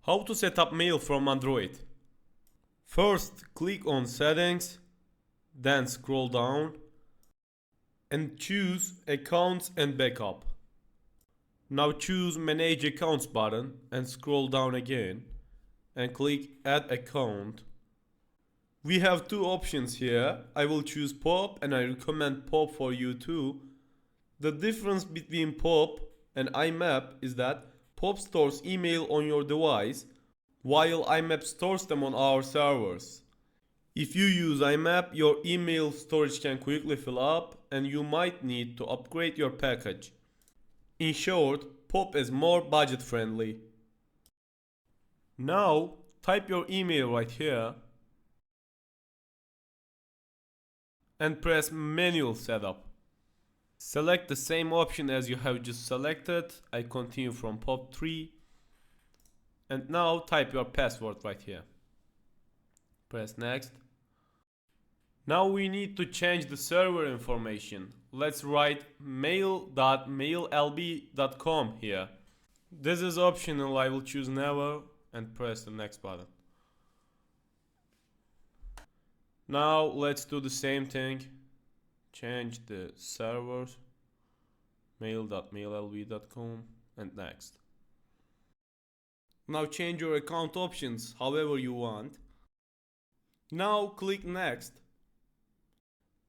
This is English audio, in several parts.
How to set up mail from Android? First, click on Settings, then scroll down and choose Accounts and Backup. Now choose Manage Accounts button and scroll down again and click Add Account. We have two options here. I will choose POP and I recommend POP for you too. The difference between POP and IMAP is that POP stores email on your device while IMAP stores them on our servers. If you use IMAP, your email storage can quickly fill up and you might need to upgrade your package. In short, POP is more budget friendly. Now, type your email right here and press Manual Setup. Select the same option as you have just selected. I continue from POP 3. And now type your password right here. Press Next. Now we need to change the server information. Let's write mail.maillb.com here. This is optional. I will choose Never and press the Next button. Now let's do the same thing. Change the servers, mail.maillb.com and Next. Now change your account options however you want. Now click Next.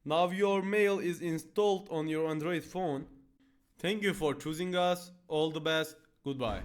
Now your mail is installed on your Android phone. Thank you for choosing us. All the best. Goodbye.